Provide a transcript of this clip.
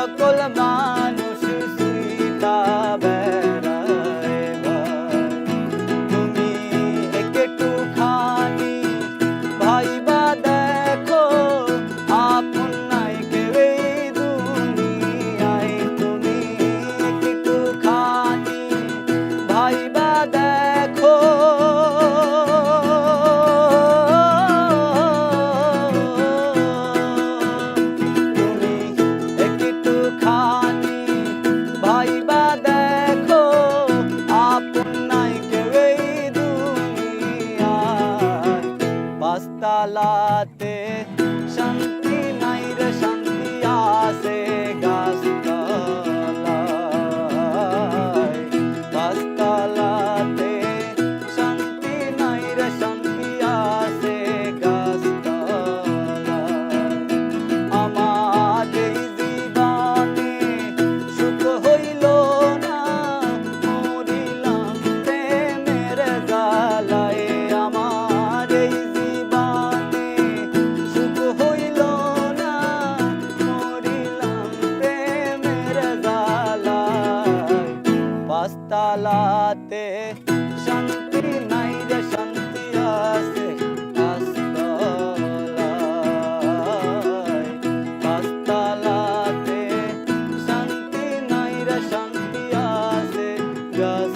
সকল মানুষ সুইতা বেড়ায় ভাই। তুমি একটুখানি ভাইবা দেখো, আপন নাই কেউ এই দুনিয়ায়। তুমি একটুখানি ভাইবা দেখো, ভাইবা দেখো, আপন নাই কেউ এই দুনিয়ায়। পাঁচতলাতে শান্তি নাই রে, শান্তি আছে গাছতলায়। পাঁচতলাতে শান্তি নাই রে, শান্তি আছে গাছতলায়। আমার এই জীবনে সুখ হইল না, মরিলাম প্রেমের জ্বালায়। আমার এই জীবনে সুখ হইল না, মরিলাম প্রেমের জ্বালায়। পাঁচতলাতে শান্তি নাই রে, শান্তি আছে গাছতলায়। পাঁচতলাতে শান্তি নাই রে, শান্তি আছে গাছ